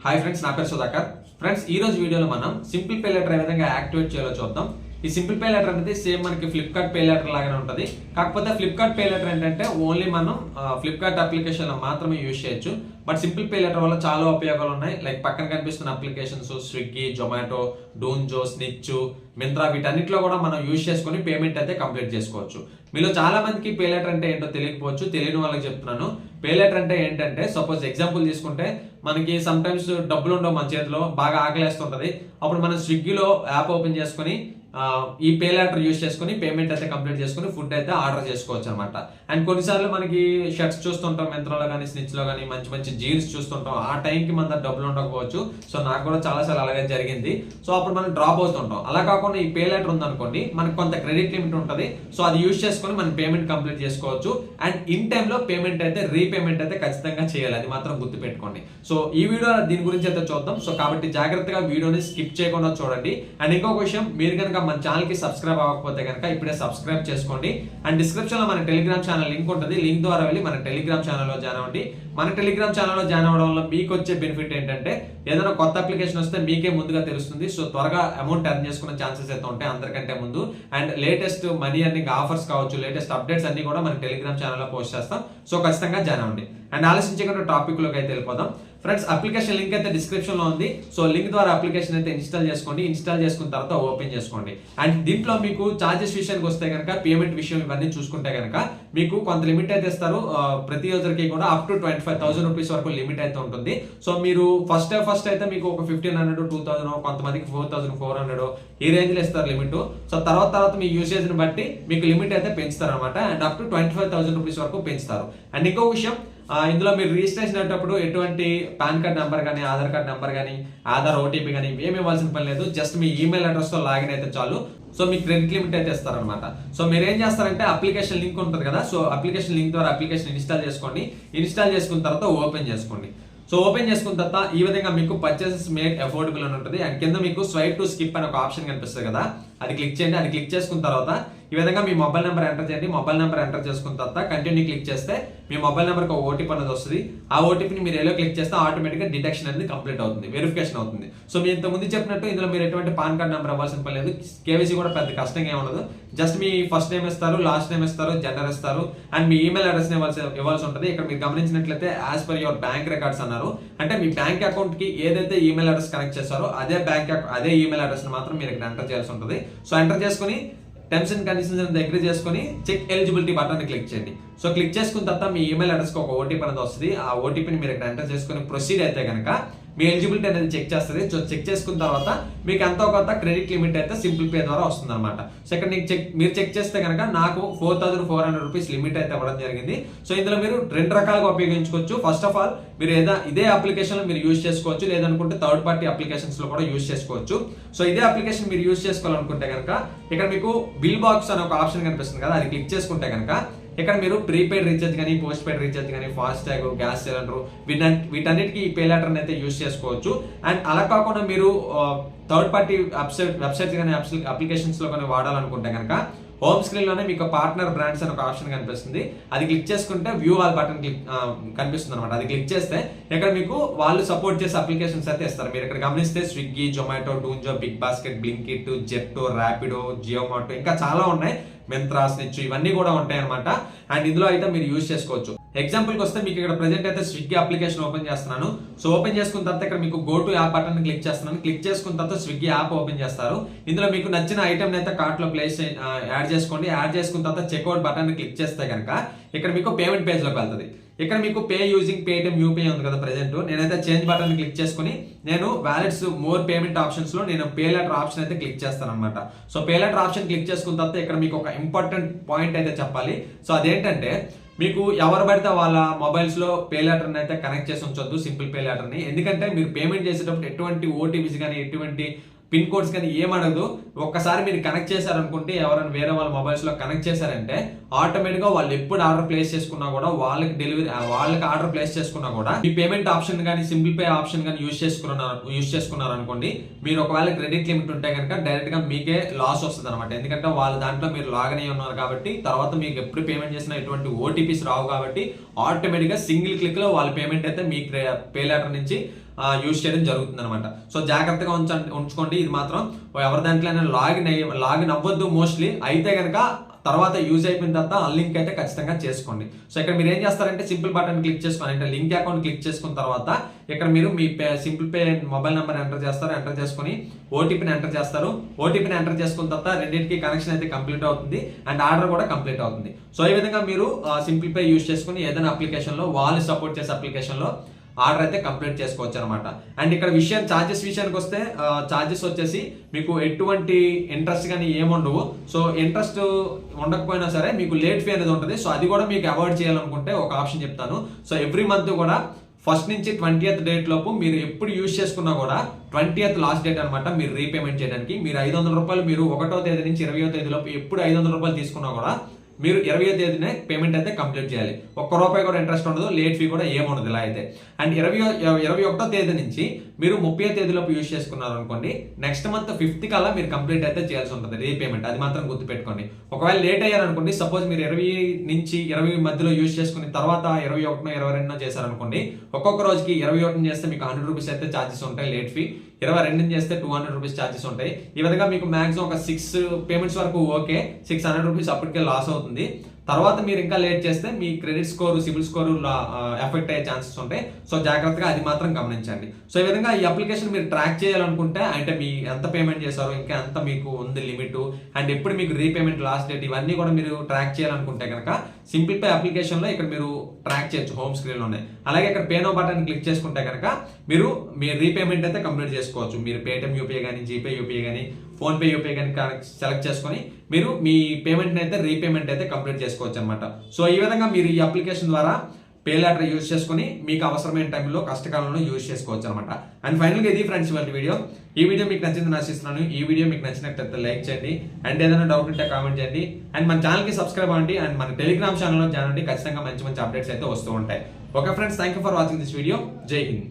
Hi friends, నా పేరు Sudhakar. Friends, ఈ రోజు వీడియోలో మనం సింపుల్ పే లెటర్ ఏ విధంగా యాక్టివేట్ చేయాలో చూద్దాం. ఈ సింపుల్ పే లెటర్ అనేది సేమ్ మనకి ఫ్లిప్కార్ట్ పే లెటర్ లాగానే ఉంటుంది. కాకపోతే ఫ్లిప్కార్ట్ పే లెటర్ ఏంటంటే ఓన్లీ మనం ఫ్లిప్కార్ట్ అప్లికేషన్ లో మాత్రమే యూజ్ చేయొచ్చు. బట్ సింపుల్ పే లెటర్ వల్ల చాలా ఉపయోగాలు ఉన్నాయి. లైక్ పక్కన కనిపిస్తున్న అప్లికేషన్స్ స్విగ్గీ, జొమాటో, డూన్జో, స్నిచ్, మింత్రా వీటన్నిటిలో కూడా మనం యూజ్ చేసుకుని పేమెంట్ అయితే కంప్లీట్ చేసుకోవచ్చు. మీలో చాలా మందికి పే లెటర్ అంటే ఏంటో తెలియకపోవచ్చు. తెలియని వాళ్ళకి చెప్తున్నాను. పే లెటర్ అంటే ఏంటంటే, సపోజ్ ఎగ్జాంపుల్ తీసుకుంటే మనకి సమ్ టైమ్స్ డబ్బులు ఉండవు మన చేతిలో, బాగా ఆకలేస్తుంటది. అప్పుడు మనం స్విగ్గీలో యాప్ ఓపెన్ చేసుకుని ఈ పే లెటర్ యూజ్ చేసుకుని పేమెంట్ అయితే కంప్లీట్ చేసుకుని ఫుడ్ అయితే ఆర్డర్ చేసుకోవచ్చు అనమాట. అండ్ కొన్నిసార్లు మనకి షర్ట్స్ చూస్తుంటాం మింత్రాలో కానీ స్నిచ్ లో కానీ, మంచి మంచి జీన్స్ చూస్తుంటాం. ఆ టైంకి మన దగ్గర డబ్బులు ఉండకపోవచ్చు. సో నాకు కూడా చాలా సార్లు అలాగే జరిగింది. సో అప్పుడు మనం డ్రాప్ అవుతుంటాం. అలా కాకుండా ఈ పే లెటర్ ఉందనుకోండి, మనకు కొంత క్రెడిట్ లిమిట్ ఉంటుంది. సో అది యూజ్ చేసుకుని మనం పేమెంట్ కంప్లీట్ చేసుకోవచ్చు. అండ్ ఇన్ టైంలో పేమెంట్ అయితే రీపేమెంట్ అయితే ఖచ్చితంగా చేయాలి, అది మాత్రం గుర్తుపెట్టుకోండి. సో ఈ వీడియో దీని గురించి అయితే చూద్దాం. సో కాబట్టి జాగ్రత్తగా వీడియోని స్కిప్ చేయకుండా చూడండి. అండ్ ఇంకొక విషయం, మీరు కనుక మన ఛానల్ కి సబ్స్క్రైబ్ అవ్వకపోతే కనుక ఇప్పుడే సబ్స్క్రైబ్ చేసుకోండి. అండ్ డిస్క్రిప్షన్ లో మన టెలిగ్రామ్ ఛానల్ లింక్ ఉంటుంది. లింక్ ద్వారా వెళ్ళి మన టెలిగ్రామ్ ఛానల్లో జాయిన్ అవ్వండి. మన టెలిగ్రామ్ ఛానల్లో జాయిన్ అవ్వడం వల్ల మీకు వచ్చే బెనిఫిట్ ఏంటంటే, ఏదైనా కొత్త అప్లికేషన్ వస్తే మీకే ముందుగా తెలుస్తుంది. సో త్వరగా అమౌంట్ ఎర్న్ చేసుకునే ఛాన్సెస్ అయితే ఉంటాయి అందరికంటే ముందు. And latest money earning offers కావచ్చు, లేటెస్ట్ అప్డేట్స్ అన్ని కూడా మన టెలిగ్రామ్ ఛానల్లో పోస్ట్ చేస్తాం. సో ఖచ్చితంగా జాయిన్ అవ్వండి. అండ్ ఆలోచించకుండా టాపిక్ లోకి అయితే వెళ్ళిపోదాం. ఫ్రెండ్స్, అప్లికేషన్ లింక్ అయితే డిస్క్రిప్షన్ లో ఉంది. సో లింక్ ద్వారా అప్లికేషన్ అయితే ఇన్స్టాల్ చేసుకోండి. ఇన్స్టాల్ చేసుకున్న తర్వాత ఓపెన్ చేసుకోండి. అండ్ దీంట్లో మీకు చార్జెస్ విషయానికి వస్తే కనుక, పేమెంట్ విషయం ఇవన్నీ చూసుకుంటే కనుక మీకు కొంత లిమిట్ అయితే ఇస్తారు. ప్రతి యూజర్ కి కూడా అప్ టు 25,000 రూపీస్ వరకు లిమిట్ అయితే ఉంటుంది. సో మీరు ఫస్ట్ అయితే మీకు ఒక 1,500, 2,000, కొంతమందికి 4,400 ఈ రేంజ్ లో ఇస్తారు లిమిట్. సో తర్వాత మీ యూసేజ్ ని బట్టి మీకు లిమిట్ అయితే పెంచుతారు అనమాట. అండ్ అప్ టు 25,000 రూపీస్ వరకు పెంచుతారు. అండ్ ఇంకో విషయం, ఇందులో మీరు రిజిస్ట్రేషన్ అయ్యేటప్పుడు ఎటువంటి పాన్ కార్డ్ నెంబర్ కానీ, ఆధార్ కార్డ్ నెంబర్ కానీ, ఆధార్ ఓటీపీ కానీ ఏమి ఇవ్వాల్సిన పని లేదు. జస్ట్ మీ ఈమెయిల్ అడ్రస్ తో లాగిన్ అయితే చాలు. సో మీకు క్రెడిట్ లిమిట్ అయితే ఇస్తారనమాట. సో మీరు ఏం చేస్తారంటే, అప్లికేషన్ లింక్ ఉంటుంది కదా, సో అప్లికేషన్ లింక్ ద్వారా అప్లికేషన్ ఇన్స్టాల్ చేసుకోండి. ఇన్స్టాల్ చేసుకున్న తర్వాత ఓపెన్ చేసుకోండి. సో ఓపెన్ చేసుకున్న తర్వాత ఈ విధంగా మీకు పర్చేసెస్ మేడ్ అఫోర్డబుల్ అని ఉంటుంది. అండ్ కింద మీకు స్వైప్ టు స్కిప్ అని ఒక ఆప్షన్ కనిపిస్తుంది కదా, అది క్లిక్ చేయండి. అది క్లిక్ చేసుకున్న తర్వాత ఈ విధంగా మీ మొబైల్ నెంబర్ ఎంటర్ చేయండి. మొబైల్ నెంబర్ ఎంటర్ చేసుకున్న తర్వాత కంటిన్యూ క్లిక్ చేస్తే మీ మొబైల్ నెంబర్కి ఒక ఓటీపీ అనేది వస్తుంది. ఆ ఓటీపీని మీరు ఎలా క్లిక్ చేస్తే ఆటోమేటిక్గా డిటెక్షన్ అనేది కంప్లీట్ అవుతుంది, వెరిఫికేషన్ అవుతుంది. సో మీ ఇంతకుముందు చెప్పినట్టు ఇందులో మీరు ఎటువంటి పాన్ కార్డ్ నెంబర్ ఇవ్వాల్సిన పని లేదు. కేవైసీ కూడా పెద్ద కష్టంగా ఉండదు. జస్ట్ మీ ఫస్ట్ నేమ్ ఇస్తారు, లాస్ట్ నేమ్ ఇస్తారు, జెండర్ ఇస్తారు, అండ్ మీ ఈమెయిల్ అడ్రస్ ఇవ్వాల్సి ఉంటుంది. ఇక్కడ మీరు గమనించినట్లయితే as per your bank records అన్నారు. అంటే మీ బ్యాంక్ అకౌంట్ కి ఏదైతే ఈమెయిల్ అడ్రస్ కనెక్ట్ చేస్తారో అదే ఈమెయిల్ అడ్రస్ మాత్రం మీరు ఇక్కడ ఎంటర్ చేయాల్సి ఉంటుంది. సో ఎంటర్ చేసుకుని టర్మ్స్ అండ్ కండిషన్స్ దగ్గర చేసుకుని చెక్ ఎలిజిబిలిటీ బటన్ క్లిక్ చేయండి. సో క్లిక్ చేసుకున్న తర్వాత మీ ఈమెయిల్ అడ్రస్ కి ఒక ఓటీపీ అనేది వస్తుంది. ఆ ఓటీపీని మీరు ఇక్కడ ఎంటర్ చేసుకుని ప్రొసీడ్ అయితే కనుక మీ ఎలిజిబిలిటీ అనేది చెక్ చేస్తుంది. సో చెక్ చేసుకున్న తర్వాత మీకు ఎంతో కొంత క్రెడిట్ లిమిట్ అయితే సింపుల్ పే ద్వారా వస్తుంది అనమాట. సో ఇక్కడ మీరు చెక్ చేస్తే కనుక నాకు 4,400 రూపీస్ లిమిట్ అయితే ఇవ్వడం జరిగింది. సో ఇందులో మీరు రెండు రకాలుగా ఉపయోగించుకోవచ్చు. ఫస్ట్ ఆఫ్ ఆల్ మీరు ఇదే అప్లికేషన్ లో మీరు యూజ్ చేసుకోవచ్చు, లేదనుకుంటే థర్డ్ పార్టీ అప్లికేషన్స్ లో కూడా యూజ్ చేసుకోవచ్చు. సో ఇదే అప్లికేషన్ మీరు యూజ్ చేసుకోవాలనుకుంటే కనుక ఇక్కడ మీకు బిల్ బాక్స్ అనే ఒక ఆప్షన్ కనిపిస్తుంది కదా, అది క్లిక్ చేసుకుంటే కనుక ఇక్కడ మీరు ప్రీపెయిడ్ రీఛార్జ్ కానీ, పోస్ట్ పెయిడ్ రీఛార్జ్ కానీ, ఫాస్ట్ ట్యాగ్, గ్యాస్ సిలిండర్ వీటన్నిటికీ ఈ పే లెటర్ అయితే యూజ్ చేసుకోవచ్చు. అండ్ అలా కాకుండా మీరు థర్డ్ పార్టీ వెబ్సైట్స్ కానీ, అప్లికేషన్స్ లో కానీ వాడాలనుకుంటే కనుక హోమ్ స్క్రీన్ లోనే మీకు పార్ట్నర్ బ్రాండ్స్ అని ఒక ఆప్షన్ కనిపిస్తుంది. అది క్లిక్ చేసుకుంటే వ్యూ ఆల్ బటన్ కనిపిస్తుంది అనమాట. అది క్లిక్ చేస్తే ఇక్కడ మీకు వాళ్ళు సపోర్ట్ చేసే అప్లికేషన్స్ అయితే ఇస్తారు. మీరు ఇక్కడ గమనిస్తే స్విగ్గీ, జొమాటో, డూన్జో, బిగ్ బాస్కెట్, బ్లింకిట్, జెప్టో, ర్యాపిడో, జియోమాటో, ఇంకా చాలా ఉన్నాయి. మింత్రా, స్నిచ్ ఇవన్నీ కూడా ఉంటాయి అనమాట. అండ్ ఇందులో అయితే మీరు యూజ్ చేసుకోవచ్చు. ఎగ్జాంపుల్ కి వస్తే మీకు ఇక్కడ ప్రెజెంట్ అయితే స్విగ్గీ అప్లికేషన్ ఓపెన్ చేస్తున్నాను. సో ఓపెన్ చేసుకున్న తర్వాత ఇక్కడ మీకు go to app button click చేస్తున్నాను. క్లిక్ చేసుకున్న తర్వాత స్విగ్గీ యాప్ ఓపెన్ చేస్తారు. ఇందులో మీకు నచ్చిన ఐటమ్ అయితే కార్ట్ లో ప్లేస్ యాడ్ చేసుకోండి. యాడ్ చేసుకున్న తర్వాత చెక్అవుట్ బటన్ క్లిక్ చేస్తే కనుక ఇక్కడ మీకు పేమెంట్ పేజ్ లోకి వెళ్తుంది. ఇక్కడ మీకు పే యూజింగ్ పేటిఎం యూపీఐ ఉంది కదా ప్రెజెంట్. నేనైతే చేంజ్ బటన్ క్లిక్ చేసుకుని నేను వ్యాలెట్స్ మోర్ పేమెంట్ ఆప్షన్స్ లో నేను పే లెటర్ ఆప్షన్ అయితే క్లిక్ చేస్తాను అనమాట. So pay letter option click చేసుకున్న తర్వాత ఇక్కడ మీకు ఒక ఇంపార్టెంట్ పాయింట్ అయితే చెప్పాలి. సో అదేంటంటే, మీకు ఎవరు పడితే వాళ్ళ మొబైల్స్ లో పే లెటర్ అయితే కనెక్ట్ చేసి ఉంచొద్దు, సింపుల్ పే లెటర్ ని. ఎందుకంటే మీరు పేమెంట్ చేసేటప్పుడు ఎటువంటి ఓటీపీస్ కానీ, ఎటువంటి పిన్ కోడ్స్ కానీ ఏం అడగదు. ఒక్కసారి మీరు కనెక్ట్ చేశారనుకుంటే, ఎవరైనా వేరే వాళ్ళ మొబైల్స్ లో కనెక్ట్ చేశారంటే ఆటోమేటిక్ గా వాళ్ళు ఎప్పుడు ఆర్డర్ ప్లేస్ చేసుకున్నా కూడా, వాళ్ళకి ఆర్డర్ ప్లేస్ చేసుకున్నా కూడా మీ పేమెంట్ ఆప్షన్ కానీ, సింపుల్ పే ఆప్షన్ కానీ యూజ్ చేసుకున్నారు అనుకోండి, మీరు ఒకవేళ క్రెడిట్ లిమిట్ ఉంటే కనుక డైరెక్ట్ గా మీకే లాస్ వస్తుంది అనమాట. ఎందుకంటే వాళ్ళ దాంట్లో మీరు లాగిన్ అయ్యి ఉన్నారు కాబట్టి, తర్వాత మీకు ఎప్పుడు పేమెంట్ చేసిన ఎటువంటి ఓటీపీస్ రావు కాబట్టి ఆటోమేటిక్ గా సింగిల్ క్లిక్ లో వాళ్ళ పేమెంట్ అయితే మీ పే లెటర్ నుంచి యూజ్ చేయడం జరుగుతుంది అనమాట. సో జాగ్రత్తగా ఉంచుకోండి. ఇది మాత్రం ఎవరి దాంట్లో లాగిన్ అవ్వద్దు మోస్ట్లీ. అయితే కనుక తర్వాత యూజ్ అయిపోయిన తర్వాత అన్లింక్ అయితే ఖచ్చితంగా చేసుకోండి. సో ఇక్కడ మీరు ఏం చేస్తారంటే సింపుల్ బటన్ క్లిక్ చేసుకొని అంటే లింక్ అకౌంట్ క్లిక్ చేసుకున్న తర్వాత ఇక్కడ మీరు మీ simple pay mobile number enter చేస్తారు. ఎంటర్ చేసుకుని ఓటీపీని ఎంటర్ చేస్తారు. ఓటీపీని ఎంటర్ చేసుకున్న తర్వాత రెండింటికి కనెక్షన్ అయితే కంప్లీట్ అవుతుంది అండ్ ఆర్డర్ కూడా కంప్లీట్ అవుతుంది. సో ఈ విధంగా మీరు సింపుల్ పే యూజ్ చేసుకుని ఏదైనా అప్లికేషన్లో వాళ్ళు సపోర్ట్ చేసే అప్లికేషన్లో ఆర్డర్ అయితే కంప్లీట్ చేసుకోవచ్చు అనమాట. అండ్ ఇక్కడ చార్జెస్ విషయానికి వస్తే చార్జెస్ వచ్చేసి మీకు ఎటువంటి ఇంట్రెస్ట్ కానీ ఏముండవు. సో ఇంట్రెస్ట్ ఉండకపోయినా సరే మీకు లేట్ ఫీ అనేది ఉంటుంది. సో అది కూడా మీకు అవాయిడ్ చేయాలనుకుంటే ఒక ఆప్షన్ చెప్తాను. సో ఎవ్రీ మంత్ కూడా 1st నుంచి 20th డేట్ లోపు మీరు ఎప్పుడు యూజ్ చేసుకున్నా కూడా 20th లాస్ట్ డేట్ అనమాట మీరు రీపేమెంట్ చేయడానికి. మీరు 500 రూపాయలు మీరు 1వ తేదీ నుంచి 20వ తేదీ లోపు ఎప్పుడు 500 రూపాయలు తీసుకున్నా కూడా మీరు 20వ తేదీనే పేమెంట్ అయితే కంప్లీట్ చేయాలి. ₹1 కూడా ఇంట్రెస్ట్ ఉండదు, లేట్ ఫీ కూడా ఏముండదు ఇలా అయితే. అండ్ 21వ తేదీ నుంచి మీరు 30వ తేదీలోపు యూజ్ చేసుకున్నారు అనుకోండి, నెక్స్ట్ మంత్ 5th కల్లా మీరు కంప్లీట్ అయితే చేయాల్సి ఉంటుంది రీపేమెంట్. అది మాత్రం గుర్తుపెట్టుకోండి. ఒకవేళ లేట్ అయ్యారనుకోండి, సపోజ్ మీరు 20 నుంచి 20 మధ్యలో యూజ్ చేసుకుని తర్వాత 21 22 చేశారనుకోండి, ఒక్కొక్క రోజుకి 21 చేస్తే మీకు ₹100 అయితే ఛార్జెస్ ఉంటాయి లేట్ ఫీ. 22 చేస్తే ₹200 ఛార్జెస్ ఉంటాయి. ఈ విధంగా మీకు మాక్సిమం ఒక 6 పేమెంట్స్ వరకు ఓకే, ₹600 అప్పటికే లాస్ అవుతుంది. తర్వాత మీరు ఇంకా లేట్ చేస్తే మీ credit score, CIBIL score effect అయ్యే ఛాన్సెస్ ఉంటాయి. సో జాగ్రత్తగా అది మాత్రం గమనించండి. సో ఈ విధంగా ఈ అప్లికేషన్ మీరు ట్రాక్ చేయాలనుకుంటే అంటే మీ ఎంత పేమెంట్ చేశారో, ఇంకా ఎంత మీకు ఉంది లిమిట్, అండ్ ఎప్పుడు మీకు రీపేమెంట్ లాస్ట్ డేట్, ఇవన్నీ కూడా మీరు ట్రాక్ చేయాలనుకుంటే కనుక సింపుల్ పే అప్లికేషన్ లో ఇక్కడ మీరు ట్రాక్ చేయొచ్చు హోమ్ స్క్రీన్ లోనే. అలాగే ఇక్కడ పే నౌ బటన్ క్లిక్ చేసుకుంటే కనుక మీరు మీ రీపేమెంట్ అయితే కంప్లీట్ చేసుకోవచ్చు. మీరు పేటిఎం యూపీఐ కానీ, జీపే యూపీఐ కానీ, ఫోన్ పే యూపీఐ కానీ సెలెక్ట్ చేసుకొని మీరు మీ పేమెంట్ అయితే రీపేమెంట్ అయితే కంప్లీట్ చేసుకోవచ్చు అనమాట. సో ఈ విధంగా మీరు ఈ అప్లికేషన్ ద్వారా పే లెటర్ యూజ్ చేసుకుని మీకు అవసరమైన టైంలో కష్టకాలంలో యూజ్ చేసుకోవచ్చు అనమాట. అండ్ ఫైనల్గా ఇది ఫ్రెండ్స్ ఇవాళ వీడియో. ఈ వీడియో మీకు నచ్చిందని ఆశిస్తున్నాను. ఈ వీడియో మీకు నచ్చినట్లయితే లైక్ చేయండి అండ్ ఏదైనా డౌట్ ఉంటే కామెంట్ చేయండి. అండ్ మన ఛానల్కి సబ్స్క్రైబ్ అవ్వండి అండ్ మన టెలిగ్రామ్ ఛానల్లో జాయిన్ అవ్వండి. ఖచ్చితంగా మంచి మంచి అప్డేట్స్ అయితే వస్తూ ఉంటాయి. Okay friends, thank you for watching this video. జై హింద్.